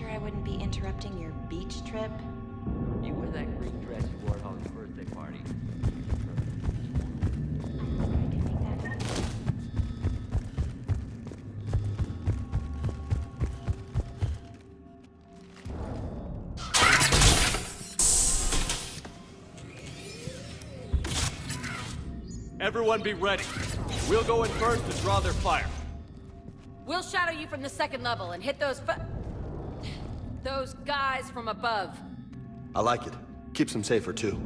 sure I wouldn't be interrupting your beach trip? You wear that green dress you wore at Holly's birthday party. Everyone be ready. We'll go in first to draw their fire. We'll shadow you from the second level and hit those guys from above. I like it. Keeps them safer, too.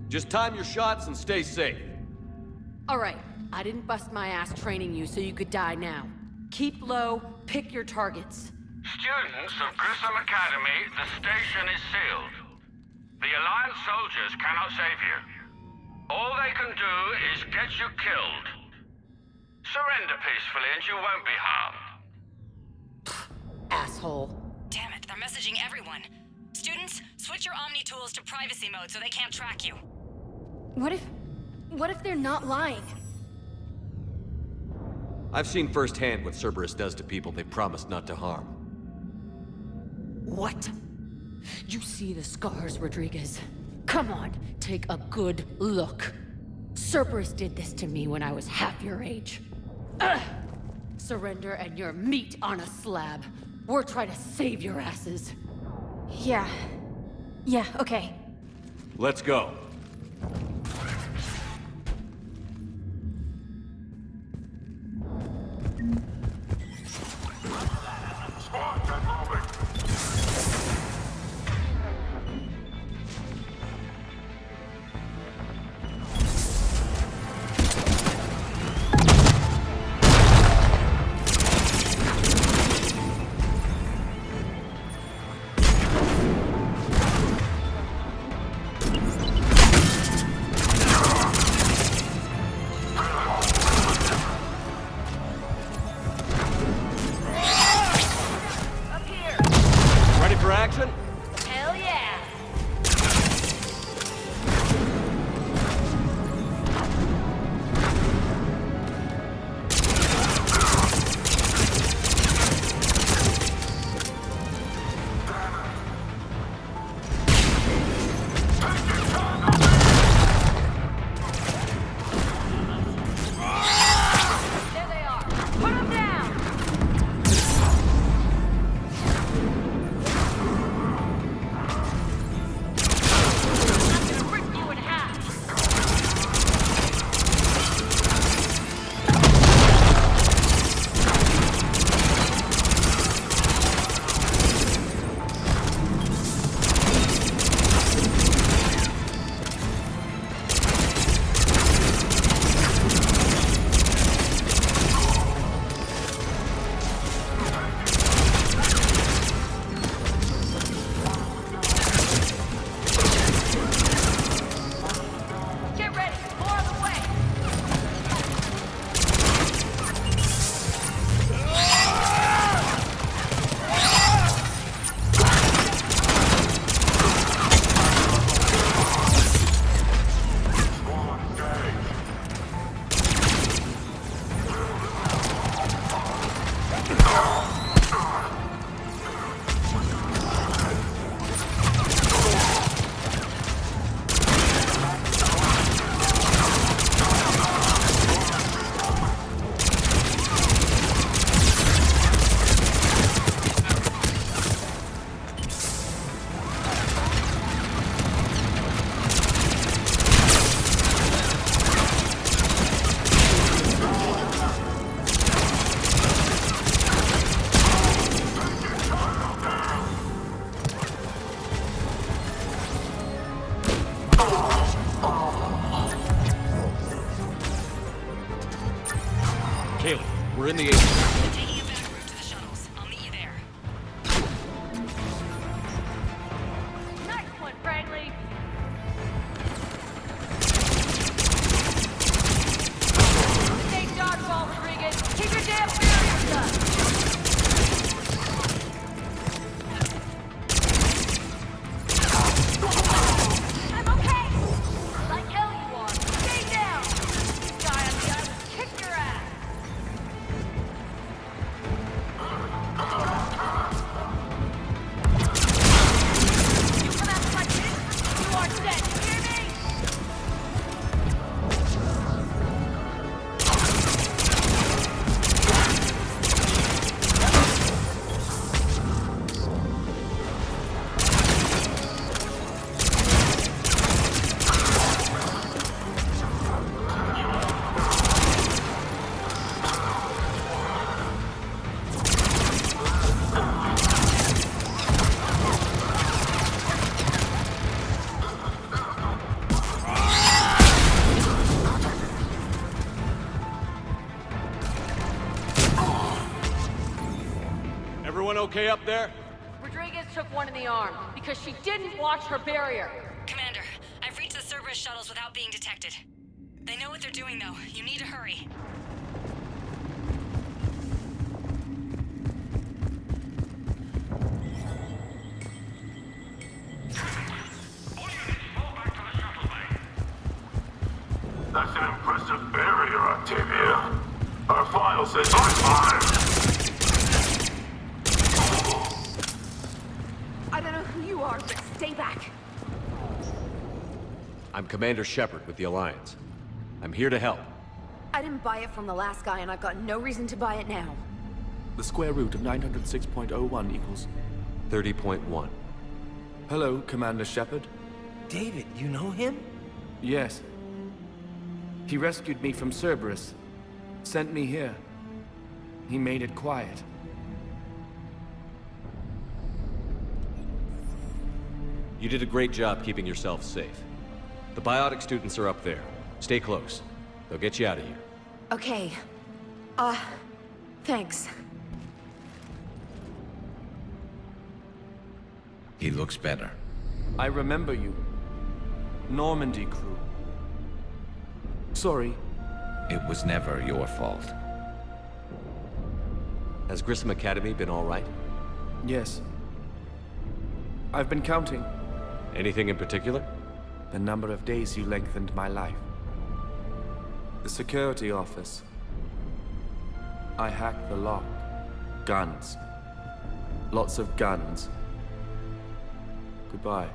Just time your shots and stay safe. All right, I didn't bust my ass training you so you could die now. Keep low, pick your targets. Students of Grissom Academy, the station is sealed. The Alliance soldiers cannot save you. All they can do is get you killed. Surrender peacefully and you won't be harmed. Asshole. Damn it, they're messaging everyone. Students, switch your Omni tools to privacy mode so they can't track you. What if they're not lying? I've seen firsthand what Cerberus does to people they promised not to harm. What? You see the scars, Rodriguez? Come on, take a good look. Cerberus did this to me when I was half your age. Ugh. Surrender and you're meat on a slab. We're trying to save your asses. Yeah, okay. Let's go. We're in the area. Taking a back route to the shuttles. I'll meet you there. Nice one, Franklin. Stay dodgeball, Rodriguez. Keep your damn barriers up. I'm okay. Like hell you are. Stay down. This guy on the island kicked your ass. Everyone okay up there? Rodriguez took one in the arm because she didn't watch her barrier. Commander, I've reached the Cerberus shuttles without being detected. They know what they're doing, though. You need to hurry. That's an impressive barrier, Octavia. Our file says I'm fine. I don't know who you are, but stay back. I'm Commander Shepard with the Alliance. I'm here to help. I didn't buy it from the last guy, and I've got no reason to buy it now. The square root of 906.01 equals... 30.1. Hello, Commander Shepard. David, you know him? Yes. He rescued me from Cerberus. Sent me here. He made it quiet. You did a great job keeping yourself safe. The biotic students are up there. Stay close. They'll get you out of here. Okay. Thanks. He looks better. I remember you. Normandy crew. Sorry. It was never your fault. Has Grissom Academy been all right? Yes. I've been counting. Anything in particular? The number of days you lengthened my life. The security office. I hacked the lock. Guns. Lots of guns. Goodbye.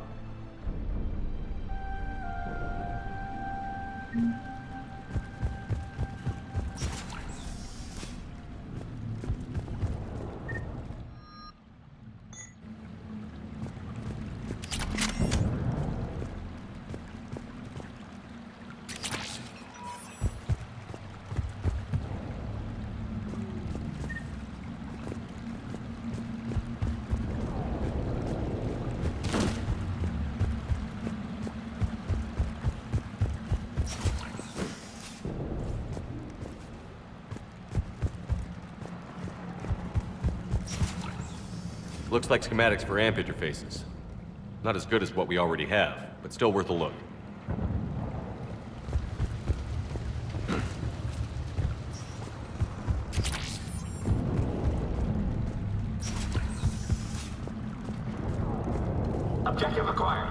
Looks like schematics for amp interfaces. Not as good as what we already have, but still worth a look. Objective acquired.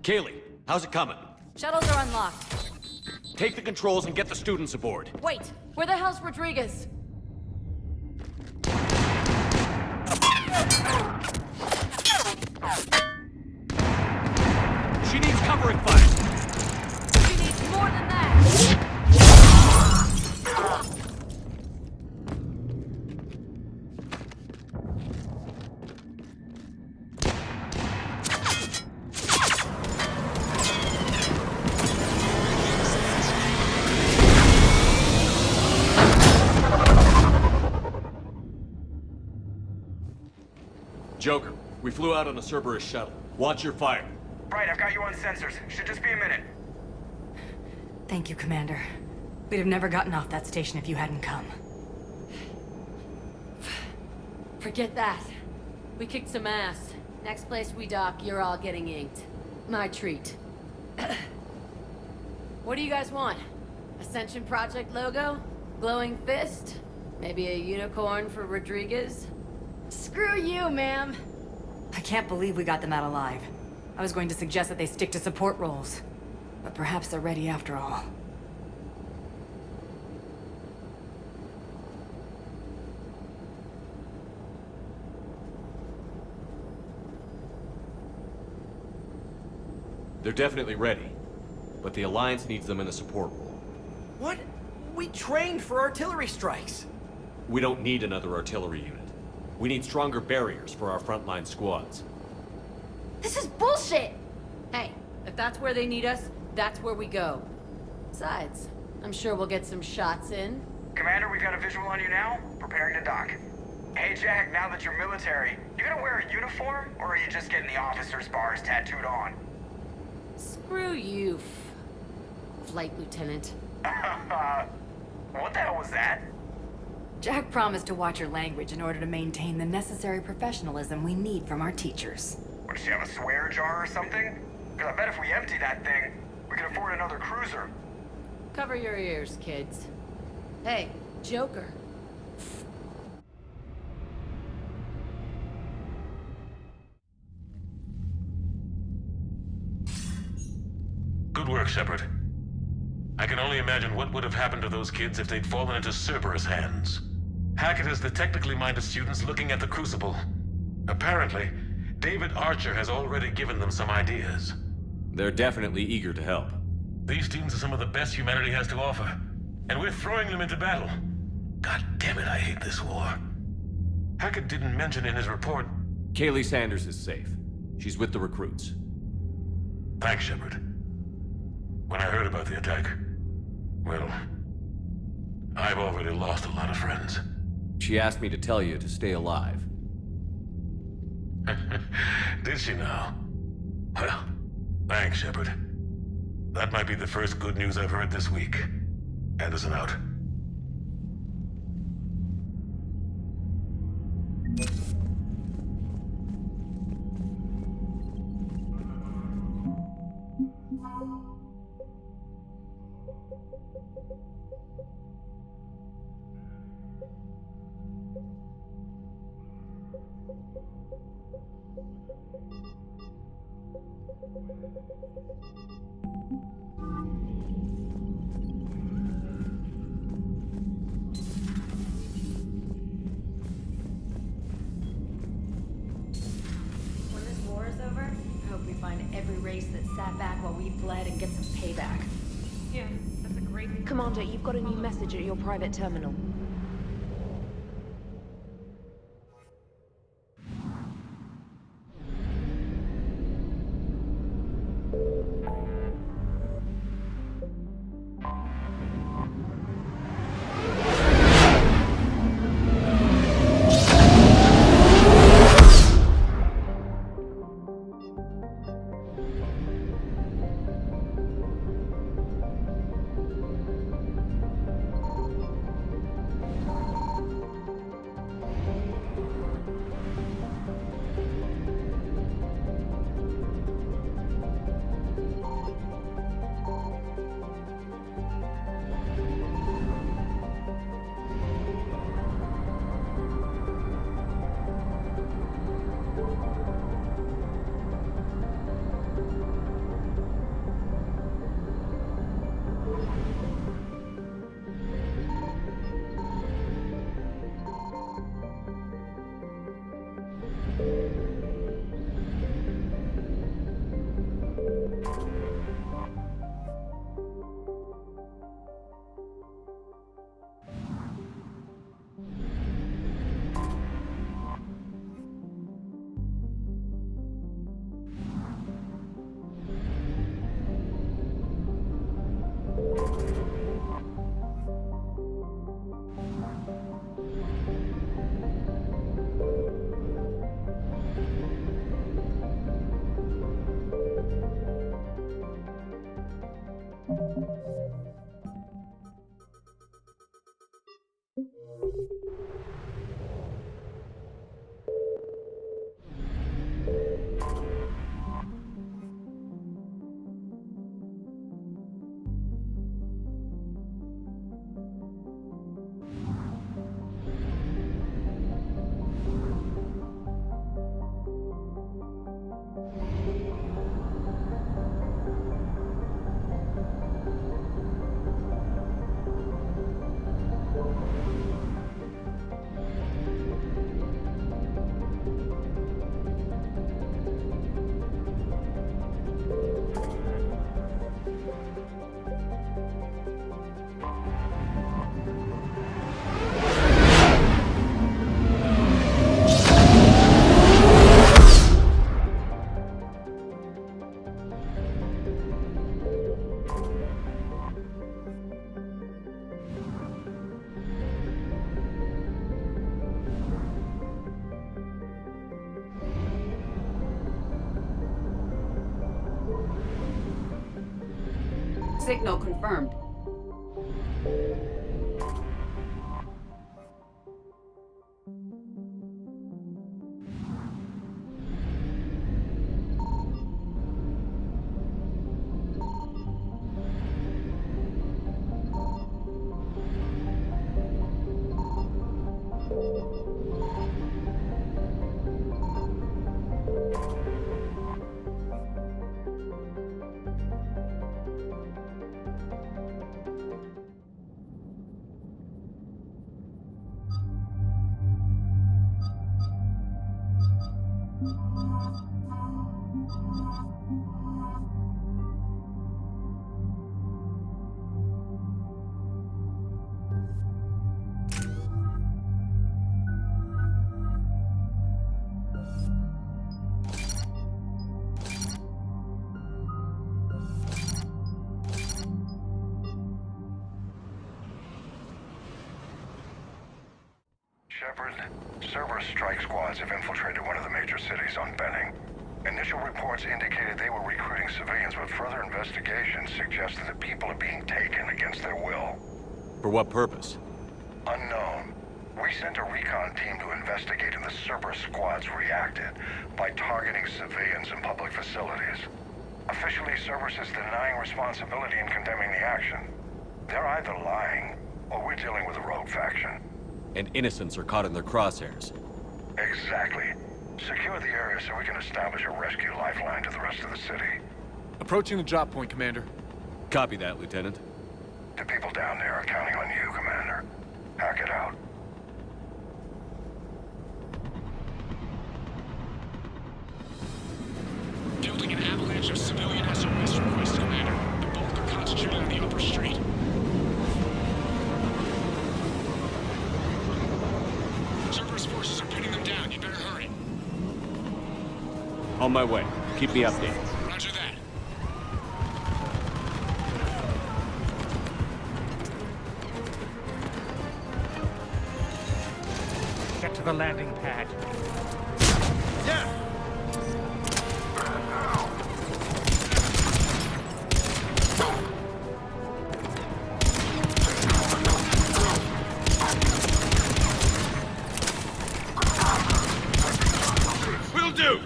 Kaylee, how's it coming? Shuttles are unlocked. Take the controls and get the students aboard. Wait, where the hell's Rodriguez? She needs covering fire. She needs more than that. Joker, we flew out on a Cerberus shuttle. Watch your fire. Right, I've got you on sensors. Should just be a minute. Thank you, Commander. We'd have never gotten off that station if you hadn't come. Forget that. We kicked some ass. Next place we dock, you're all getting inked. My treat. What do you guys want? Ascension Project logo? Glowing fist? Maybe a unicorn for Rodriguez? Screw you, ma'am. I can't believe we got them out alive. I was going to suggest that they stick to support roles. But perhaps they're ready after all. They're definitely ready, but the Alliance needs them in a support role. What? We trained for artillery strikes. We don't need another artillery unit. We need stronger barriers for our frontline squads. This is bullshit! Hey, if that's where they need us, that's where we go. Besides, I'm sure we'll get some shots in. Commander, we've got a visual on you now. Preparing to dock. Hey, Jack, now that you're military, you gonna wear a uniform, or are you just getting the officer's bars tattooed on? Screw you, Flight Lieutenant. What the hell was that? Jack promised to watch your language in order to maintain the necessary professionalism we need from our teachers. What, does she have a swear jar or something? Because I bet if we empty that thing, we can afford another cruiser. Cover your ears, kids. Hey, Joker. Good work, Shepard. I can only imagine what would have happened to those kids if they'd fallen into Cerberus hands. Hackett has the technically minded students looking at the Crucible. Apparently, David Archer has already given them some ideas. They're definitely eager to help. These students are some of the best humanity has to offer, and we're throwing them into battle. God damn it, I hate this war. Hackett didn't mention in his report... Kaylee Sanders is safe. She's with the recruits. Thanks, Shepard. When I heard about the attack, well, I've already lost a lot of friends. She asked me to tell you to stay alive. Did she now? Well, thanks, Shepard. That might be the first good news I've heard this week. Anderson out. When this war is over, I hope we find every race that sat back while we bled and get some payback. Yeah, that's a great... Commander, you've got a new message at your private terminal. Signal confirmed. Shepard, Cerberus strike squads have infiltrated one of the major cities on Benning. Initial reports indicated they were recruiting civilians, but further investigations suggested that people are being taken against their will. For what purpose? Unknown. We sent a recon team to investigate, and the Cerberus squads reacted by targeting civilians in public facilities. Officially, Cerberus is denying responsibility and condemning the action. They're either lying, or we're dealing with a rogue faction. And innocents are caught in their crosshairs. Exactly. Secure the area so we can establish a rescue lifeline to the rest of the city. Approaching the drop point, Commander. Copy that, Lieutenant. The people down there are counting on you, Commander. Hack it out. Building an avalanche of civilian SOS requests, Commander. The bulk are concentrated on the upper street. Cerberus forces are pinning them down. You better hurry. On my way. Keep me updated. Roger that. Get to the landing pad. Yeah! Will do!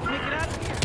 Make it out of here!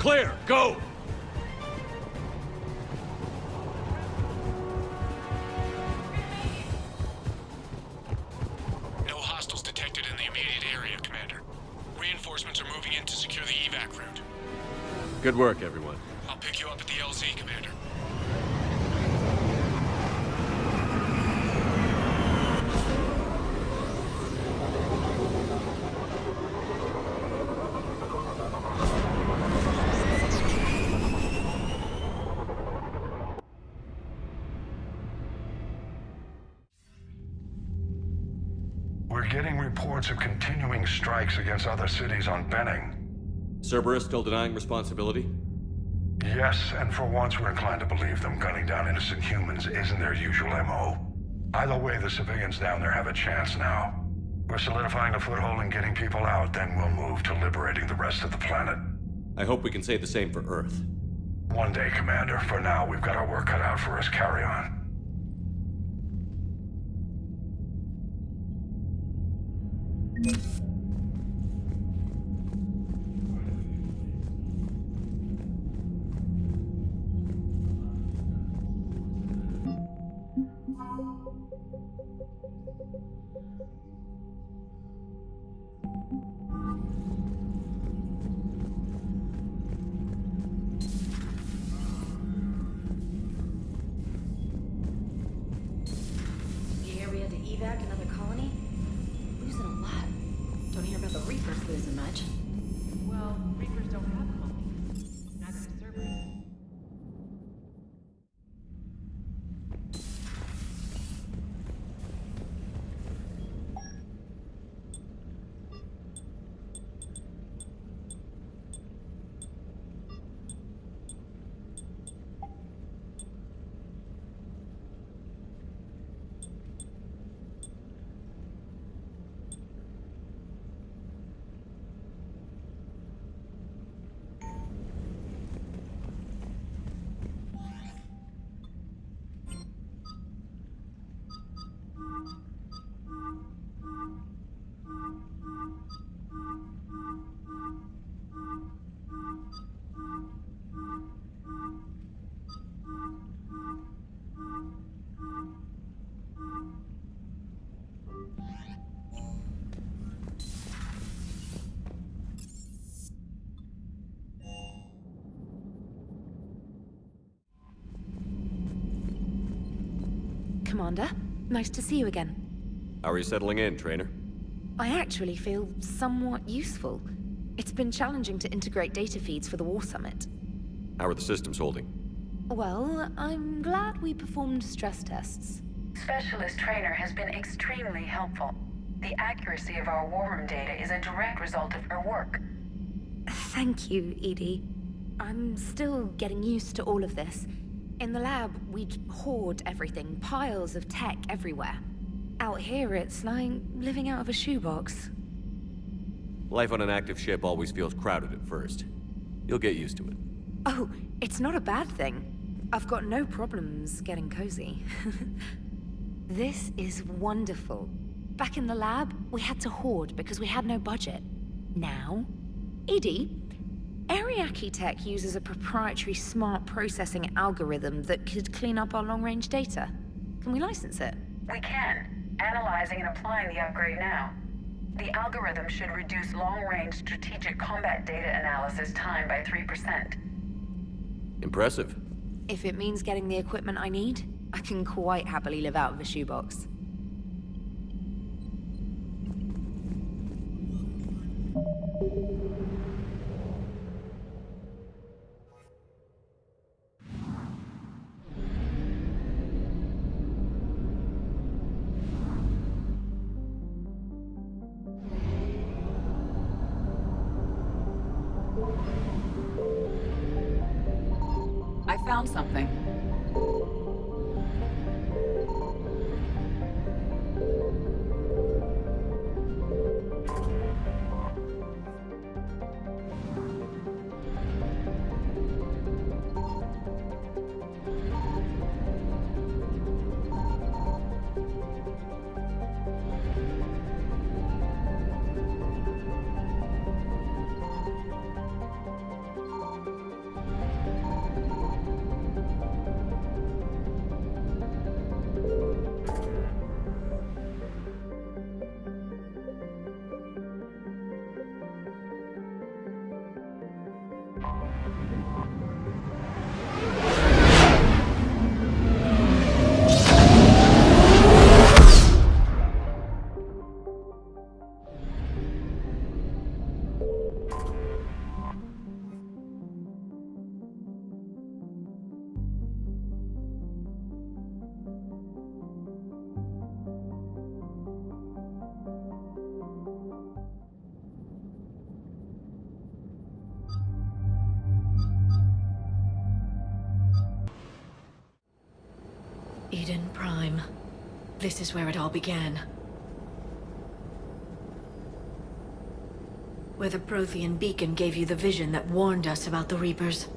clear! Go! No hostiles detected in the immediate area, Commander. Reinforcements are moving in to secure the evac route. Good work, everyone. I'll pick you up at the LZ, Commander. We're getting reports of continuing strikes against other cities on Benning. Cerberus still denying responsibility? Yes, and for once we're inclined to believe them. Gunning down innocent humans isn't their usual MO. Either way, the civilians down there have a chance now. We're solidifying a foothold and getting people out, then we'll move to liberating the rest of the planet. I hope we can say the same for Earth. One day, Commander. For now, we've got our work cut out for us. Carry on. You hear we had to evac another colony? Losing a lot. Don't hear about the Reapers losing much. Well, Reapers don't have colonies. Neither does Cerberus. Commander, nice to see you again. How are you settling in, trainer? I actually feel somewhat useful. It's been challenging to integrate data feeds for the War Summit. How are the systems holding? Well, I'm glad we performed stress tests. Specialist Trainer has been extremely helpful. The accuracy of our war room data is a direct result of her work. Thank you, Edie. I'm still getting used to all of this. In the lab, we'd hoard everything, piles of tech everywhere. Out here, it's like living out of a shoebox. Life on an active ship always feels crowded at first. You'll get used to it. Oh, it's not a bad thing. I've got no problems getting cozy. This is wonderful. Back in the lab, we had to hoard because we had no budget. Now, Edie, Ariake Tech uses a proprietary smart processing algorithm that could clean up our long-range data. Can we license it? We can. Analyzing and applying the upgrade now. The algorithm should reduce long-range strategic combat data analysis time by 3%. Impressive. If it means getting the equipment I need, I can quite happily live out of a shoebox. I found something. Eden Prime. This is where it all began. Where the Prothean beacon gave you the vision that warned us about the Reapers.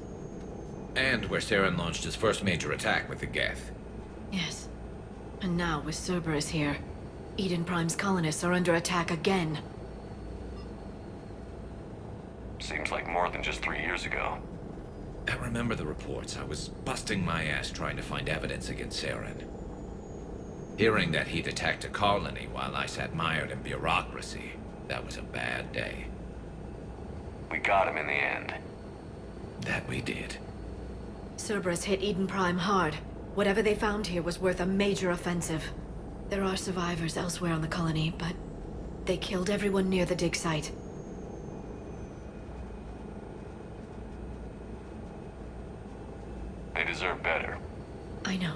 And where Saren launched his first major attack with the Geth. Yes. And now, with Cerberus here, Eden Prime's colonists are under attack again. Seems like more than just 3 years ago. I remember the reports. I was busting my ass trying to find evidence against Saren. Hearing that he'd attacked a colony while I sat mired in bureaucracy, that was a bad day. We got him in the end. That we did. Cerberus hit Eden Prime hard. Whatever they found here was worth a major offensive. There are survivors elsewhere on the colony, but they killed everyone near the dig site. They deserve better. I know.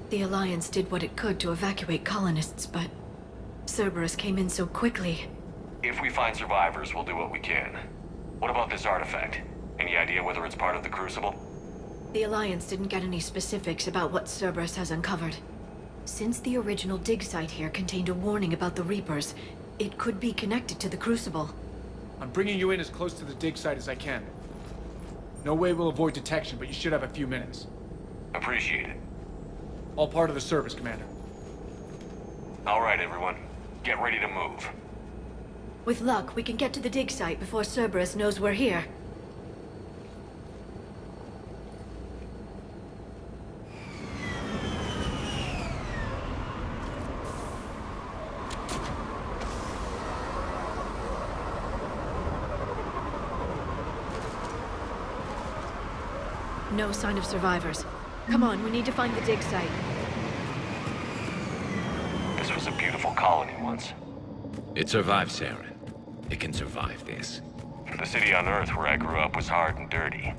The Alliance did what it could to evacuate colonists, but Cerberus came in so quickly. If we find survivors, we'll do what we can. What about this artifact? Any idea whether it's part of the Crucible? The Alliance didn't get any specifics about what Cerberus has uncovered. Since the original dig site here contained a warning about the Reapers, it could be connected to the Crucible. I'm bringing you in as close to the dig site as I can. No way we'll avoid detection, but you should have a few minutes. Appreciate it. All part of the service, Commander. All right, everyone. Get ready to move. With luck, we can get to the dig site before Cerberus knows we're here. No sign of survivors. Come on, we need to find the dig site. This was a beautiful colony once. It survived Saren. It can survive this. The city on Earth where I grew up was hard and dirty.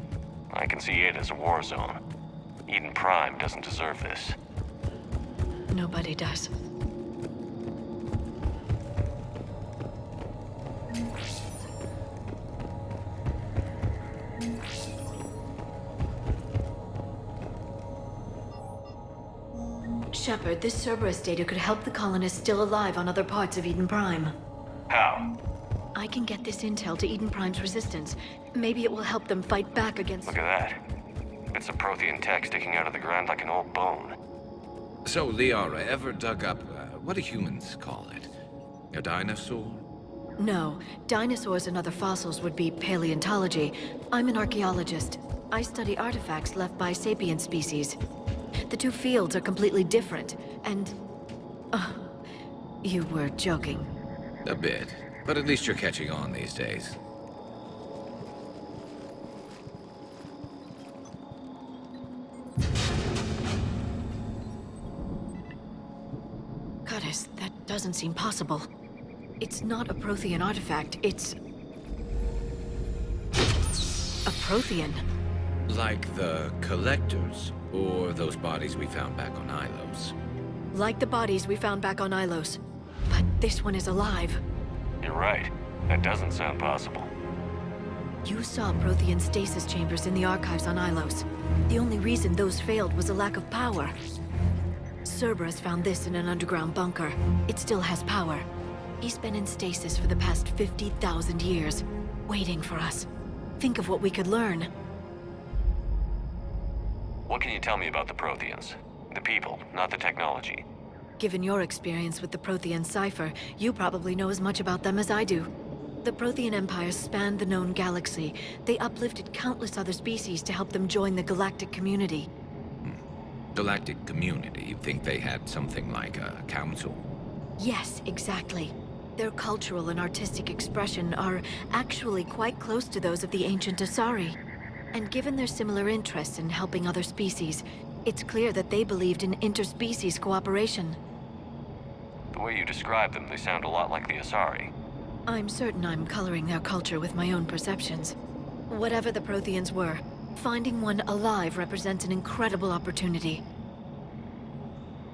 I can see it as a war zone. Eden Prime doesn't deserve this. Nobody does. Shepard, this Cerberus data could help the colonists still alive on other parts of Eden Prime. How? I can get this intel to Eden Prime's resistance. Maybe it will help them fight back against... Look at that. It's a Prothean tech sticking out of the ground like an old bone. So, Liara, ever dug up, what do humans call it? A dinosaur? No. Dinosaurs and other fossils would be paleontology. I'm an archaeologist. I study artifacts left by sapient species. The two fields are completely different, and... you were joking. A bit. But at least you're catching on these days. Goddess, that doesn't seem possible. It's not a Prothean artifact, it's... a Prothean. Like the Collectors, or those bodies we found back on Ilos. Like the bodies we found back on Ilos. But this one is alive. You're right. That doesn't sound possible. You saw Prothean stasis chambers in the archives on Ilos. The only reason those failed was a lack of power. Cerberus found this in an underground bunker. It still has power. He's been in stasis for the past 50,000 years, waiting for us. Think of what we could learn. What can you tell me about the Protheans? The people, not the technology. Given your experience with the Prothean cipher, you probably know as much about them as I do. The Prothean Empire spanned the known galaxy. They uplifted countless other species to help them join the galactic community. Galactic community? You'd think they had something like a council? Yes, exactly. Their cultural and artistic expression are actually quite close to those of the ancient Asari. And given their similar interests in helping other species, it's clear that they believed in interspecies cooperation. The way you describe them, they sound a lot like the Asari. I'm certain I'm coloring their culture with my own perceptions. Whatever the Protheans were, finding one alive represents an incredible opportunity.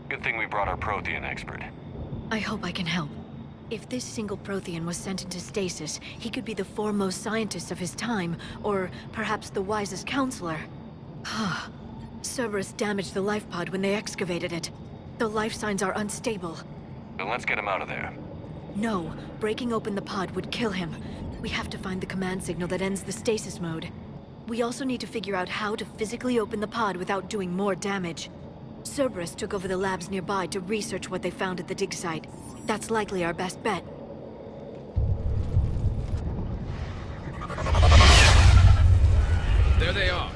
Good thing we brought our Prothean expert. I hope I can help. If this single Prothean was sent into stasis, he could be the foremost scientist of his time, or perhaps the wisest counselor. Cerberus damaged the life pod when they excavated it. The life signs are unstable. Then let's get him out of there. No, breaking open the pod would kill him. We have to find the command signal that ends the stasis mode. We also need to figure out how to physically open the pod without doing more damage. Cerberus took over the labs nearby to research what they found at the dig site. That's likely our best bet. There they are.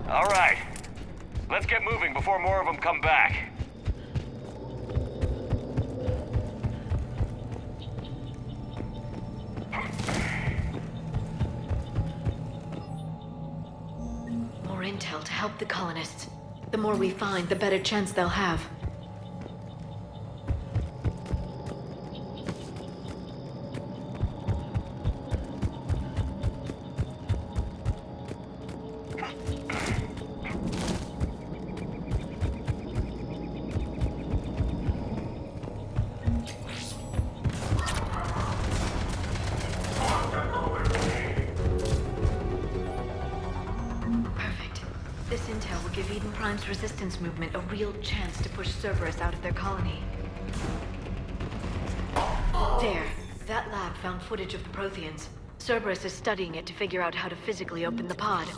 All right. Let's get moving before more of them come back. More intel to help the colonists. The more we find, the better chance they'll have. Resistance movement a real chance to push Cerberus out of their colony. There. That lab found footage of the Protheans. Cerberus is studying it to figure out how to physically open the pod.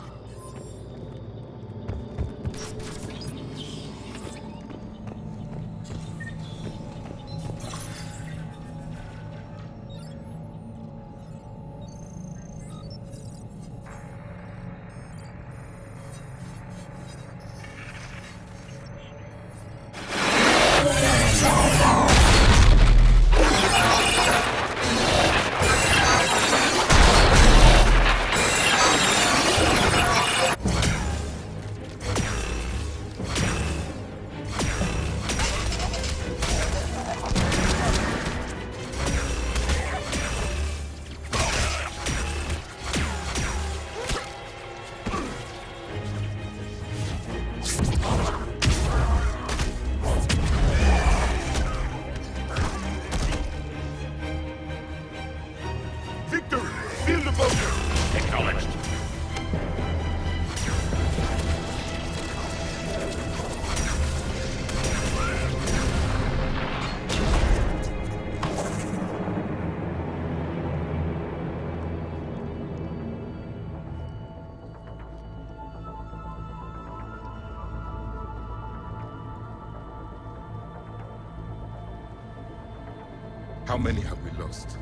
How many have we lost?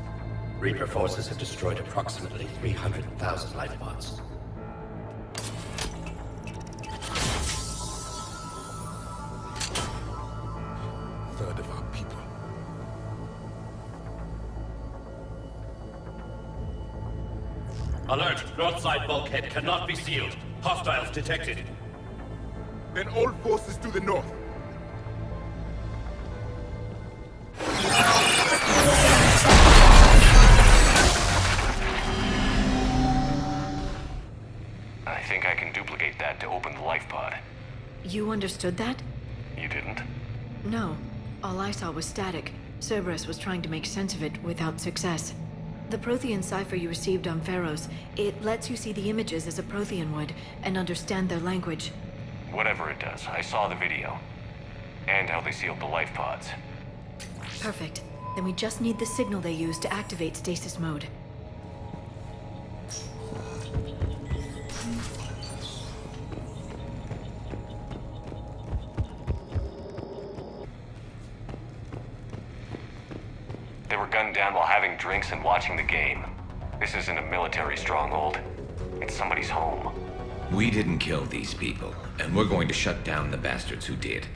Reaper forces have destroyed approximately 300,000 life pods. Third of our people. Alert! North side bulkhead cannot be sealed. Hostiles detected. Then all forces to the north. I think I can duplicate that to open the life pod. You understood that? You didn't? No. All I saw was static. Cerberus was trying to make sense of it without success. The Prothean cipher you received on Pharaohs, it lets you see the images as a Prothean would, and understand their language. Whatever it does, I saw the video. And how they sealed the life pods. Perfect. Then we just need the signal they use to activate stasis mode. They were gunned down while having drinks and watching the game. This isn't a military stronghold. It's somebody's home. We didn't kill these people, and we're going to shut down the bastards who did.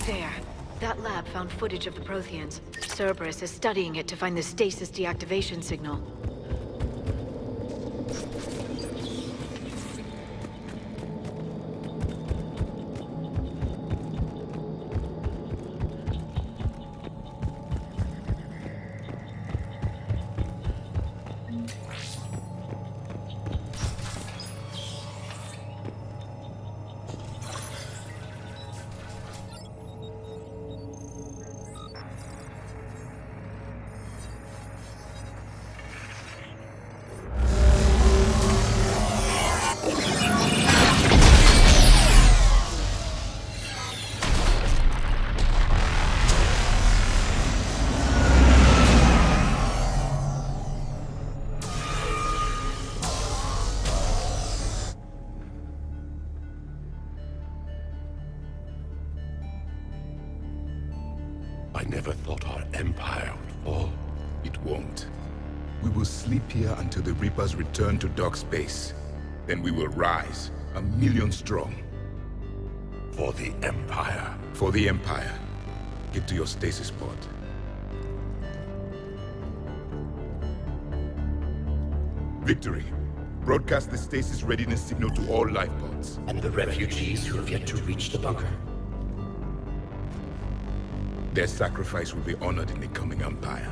there. That lab found footage of the Protheans. Cerberus is studying it to find the stasis deactivation signal. I never thought our empire would fall. It won't. We will sleep here until the Reapers return to dark space. Then we will rise, 1,000,000 strong. For the Empire. For the Empire. Get to your stasis pod. Victory. Broadcast the stasis readiness signal to all life pods. And the refugees who have yet to reach the bunker. Their sacrifice will be honored in the coming Empire.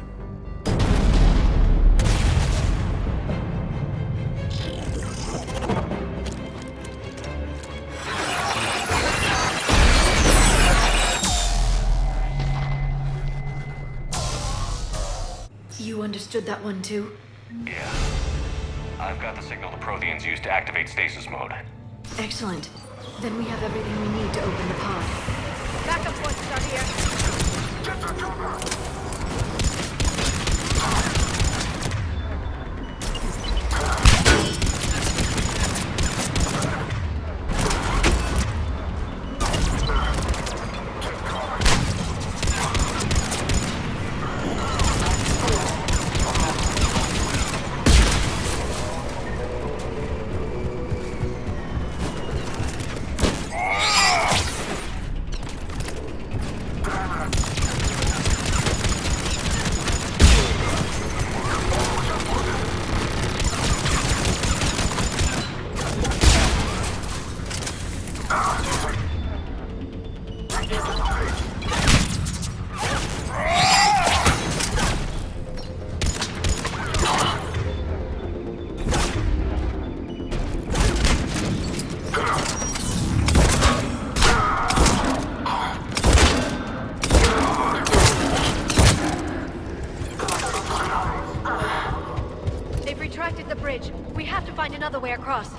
You understood that one too? Yeah. I've got the signal the Protheans used to activate stasis mode. Excellent. Then we have everything we need to open the pod. Backup points are here. Get to cover! Another way across.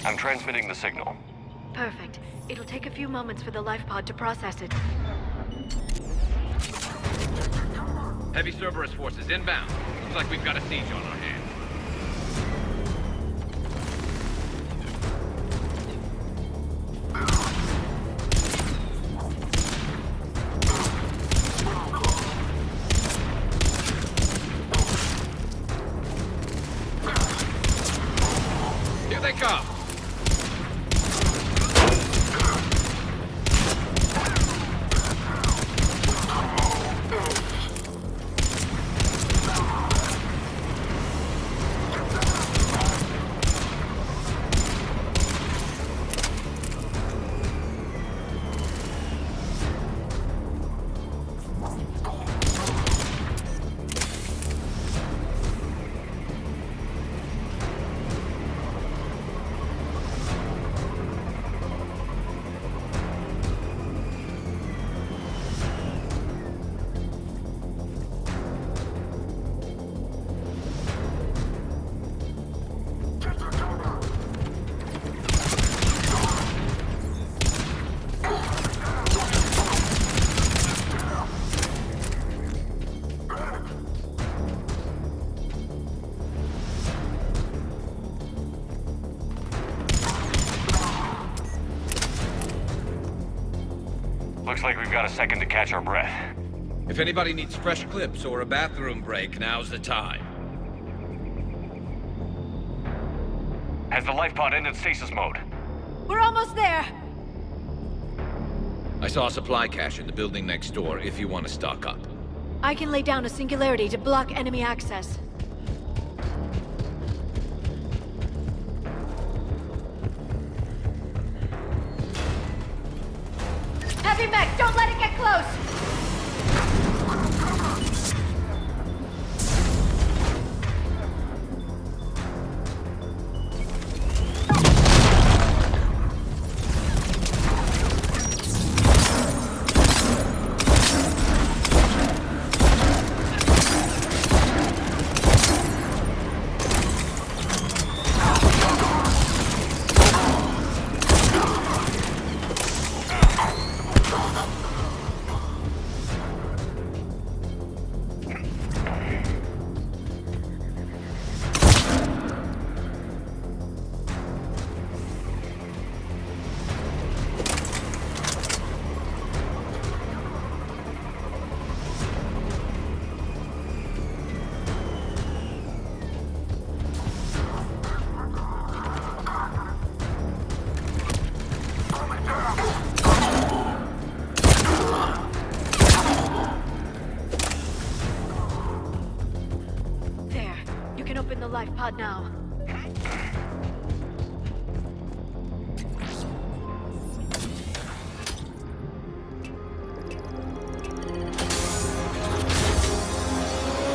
I'm transmitting the signal. Perfect. It'll take a few moments for the life pod to process it. Heavy Cerberus forces inbound. Looks like we've got a siege on our hands. Here they come! Looks like we've got a second to catch our breath. If anybody needs fresh clips or a bathroom break, now's the time. Has the life pod ended stasis mode? We're almost there! I saw a supply cache in the building next door if you want to stock up. I can lay down a singularity to block enemy access. Heavy mech, don't let it get close! Life pod now.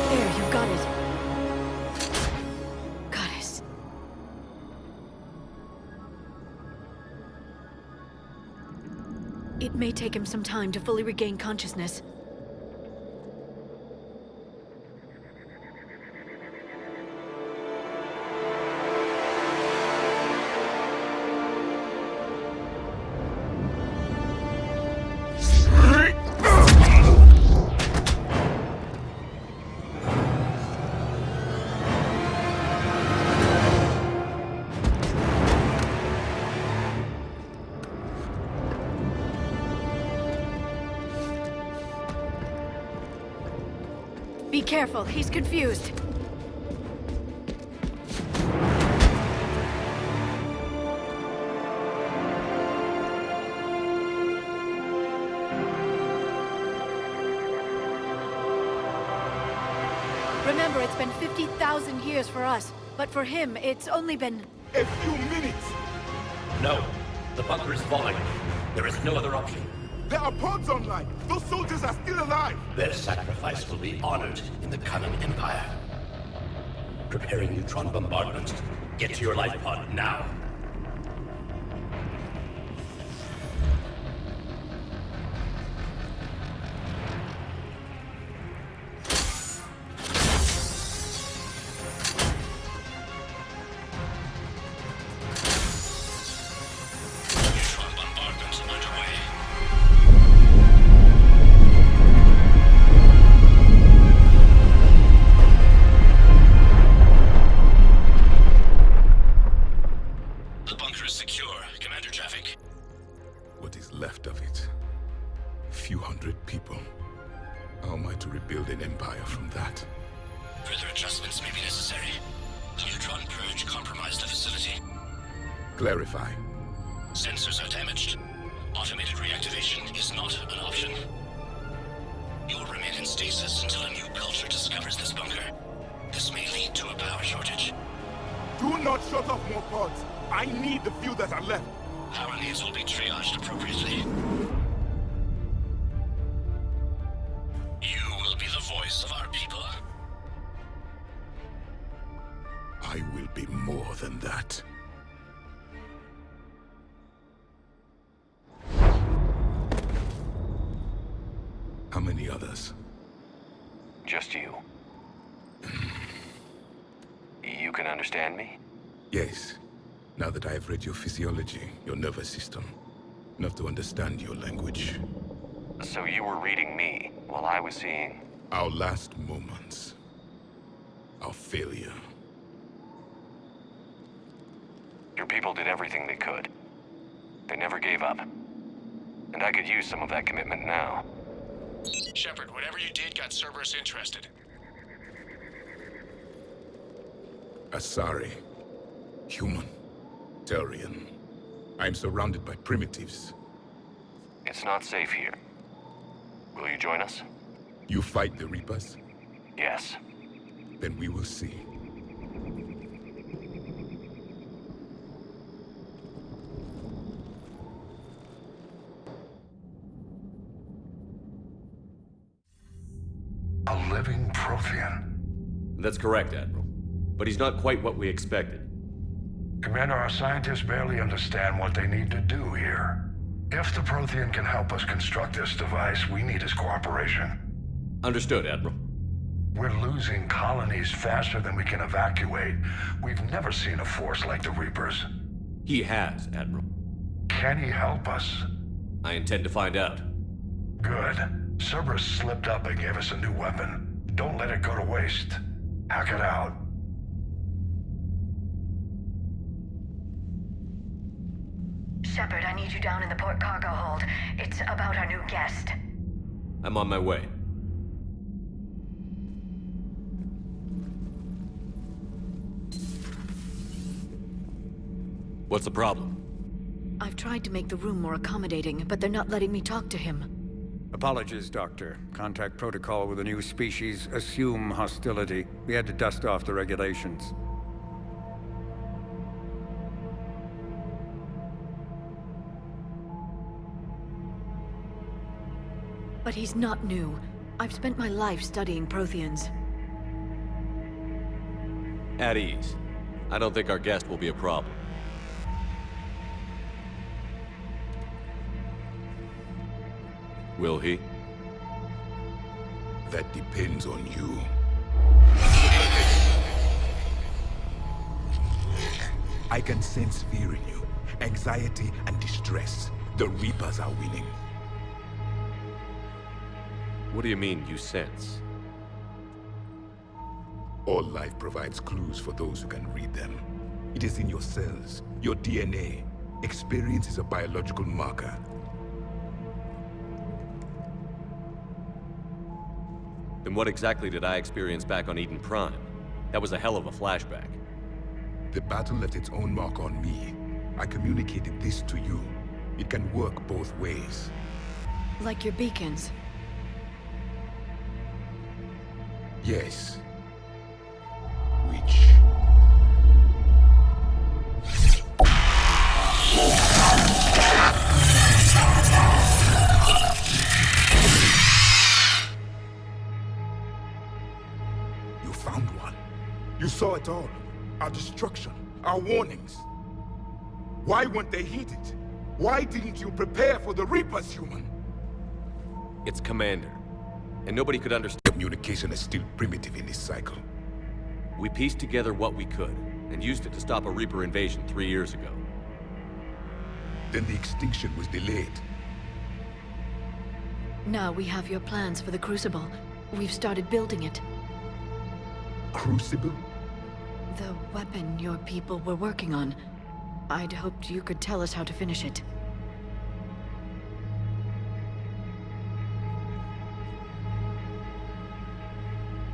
There, you've got it. Goddess. It may take him some time to fully regain consciousness. Be careful, he's confused. Remember, it's been 50,000 years for us, but for him, it's only been... a few minutes! No, the bunker is falling. There is no other option. There are pods online! Those soldiers are still alive! Their sacrifice will be honored in the coming Empire. Preparing neutron bombardment. Get to your life pod now. sector is secure, Commander Javik. What is left of it? A few hundred people. How am I to rebuild an empire from that? Further adjustments may be necessary. The neutron purge compromised the facility. Clarify. Sensors are damaged. Automated reactivation is not an option. You will remain in stasis until a new culture discovers this bunker. This may lead to a power shortage. Do not shut off more pods! I need the few that are left! Power needs will be triaged appropriately. You will be the voice of our people. I will be more than that. How many others? Just you. You can understand me? Yes. Now that I have read your physiology, your nervous system, enough to understand your language. So you were reading me while I was seeing... Our last moments. Our failure. Your people did everything they could. They never gave up. And I could use some of that commitment now. Shepard, whatever you did got Cerberus interested. Asari. Human. Turian. I'm surrounded by primitives. It's not safe here. Will you join us? You fight the Reapers? Yes. Then we will see. A living Prothean. That's correct, Admiral. But he's not quite what we expected. Commander, our scientists barely understand what they need to do here. If the Prothean can help us construct this device, we need his cooperation. Understood, Admiral. We're losing colonies faster than we can evacuate. We've never seen a force like the Reapers. He has, Admiral. Can he help us? I intend to find out. Good. Cerberus slipped up and gave us a new weapon. Don't let it go to waste. Hack it out. Shepard, I need you down in the port cargo hold. It's about our new guest. I'm on my way. What's the problem? I've tried to make the room more accommodating, but they're not letting me talk to him. Apologies, Doctor. Contact protocol with a new species. Assume hostility. We had to dust off the regulations. But he's not new. I've spent my life studying Protheans. At ease. I don't think our guest will be a problem. Will he? That depends on you. I can sense fear in you, anxiety and distress. The Reapers are winning. What do you mean, you sense? All life provides clues for those who can read them. It is in your cells, your DNA. Experience is a biological marker. Then what exactly did I experience back on Eden Prime? That was a hell of a flashback. The battle left its own mark on me. I communicated this to you. It can work both ways. Like your beacons. Yes. Which... You found one. You saw it all. Our destruction, our warnings. Why weren't they heeded? Why didn't you prepare for the Reapers, human? It's Commander. And nobody could understand. Communication is still primitive in this cycle. We pieced together what we could, and used it to stop a Reaper invasion 3 years ago. Then the extinction was delayed. Now we have your plans for the Crucible. We've started building it. Crucible? The weapon your people were working on. I'd hoped you could tell us how to finish it.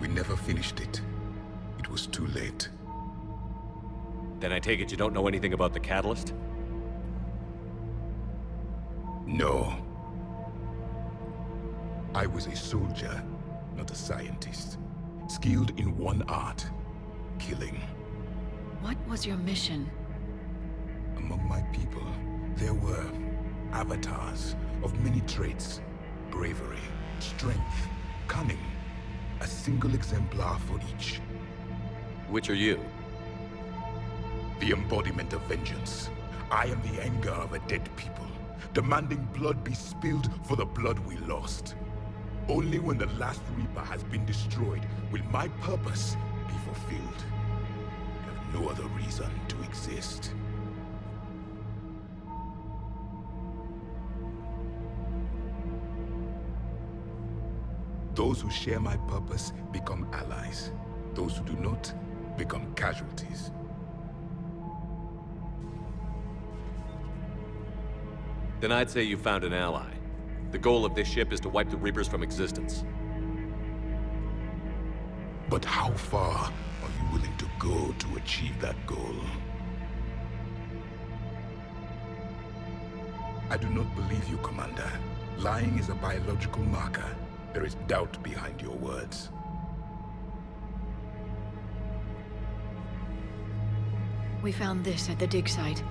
We never finished it. It was too late. Then I take it you don't know anything about the catalyst? No. I was a soldier, not a scientist. Skilled in one art, killing. What was your mission? Among my people, there were avatars of many traits. Bravery, strength, cunning. A single exemplar for each. Which are you? The embodiment of vengeance. I am the anger of a dead people, demanding blood be spilled for the blood we lost. Only when the last Reaper has been destroyed will my purpose be fulfilled. I have no other reason to exist. Those who share my purpose become allies. Those who do not become casualties. Then I'd say you found an ally. The goal of this ship is to wipe the Reapers from existence. But how far are you willing to go to achieve that goal? I do not believe you, Commander. Lying is a biological marker. There is doubt behind your words. We found this at the dig site.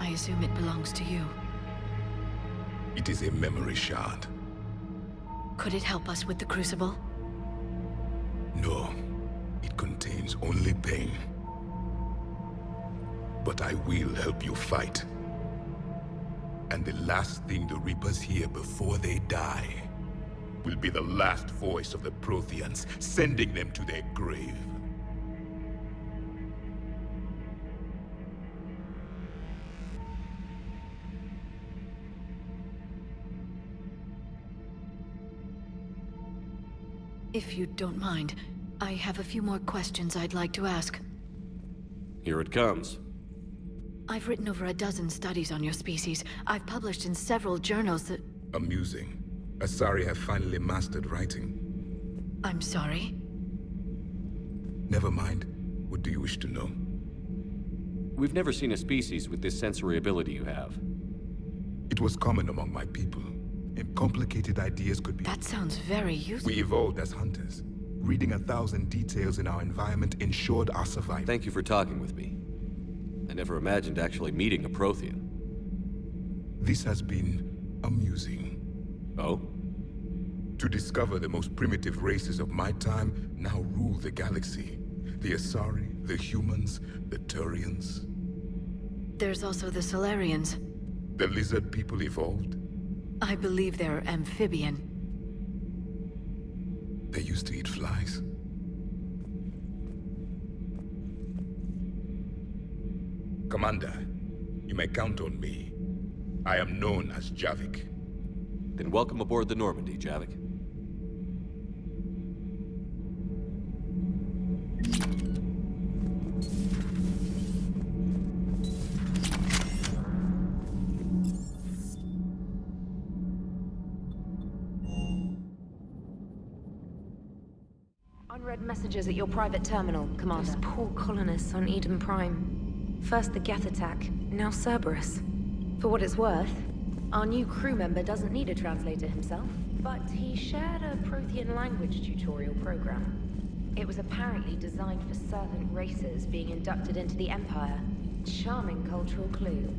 I assume it belongs to you. It is a memory shard. Could it help us with the Crucible? No. It contains only pain. But I will help you fight. And the last thing the Reapers hear before they die will be the last voice of the Proteans, sending them to their grave. If you don't mind, I have a few more questions I'd like to ask. Here it comes. I've written over a dozen studies on your species. I've published in several journals that... Amusing. Asari have finally mastered writing. I'm sorry? Never mind. What do you wish to know? We've never seen a species with this sensory ability you have. It was common among my people. And complicated ideas could be... That sounds very useful. We evolved as hunters. Reading 1,000 details in our environment ensured our survival. Thank you for talking with me. I never imagined actually meeting a Prothean. This has been amusing. Oh? To discover the most primitive races of my time now rule the galaxy. The Asari, the humans, the Turians. There's also the Solarians. The lizard people evolved? I believe they're amphibian. They used to eat flies. Commander, you may count on me. I am known as Javik. Then welcome aboard the Normandy, Javik. Unread messages at your private terminal, Commander. Those poor colonists on Eden Prime. First the Geth attack, now Cerberus. For what it's worth, our new crew member doesn't need a translator himself, but he shared a Protean language tutorial program. It was apparently designed for servant races being inducted into the Empire. Charming cultural clue.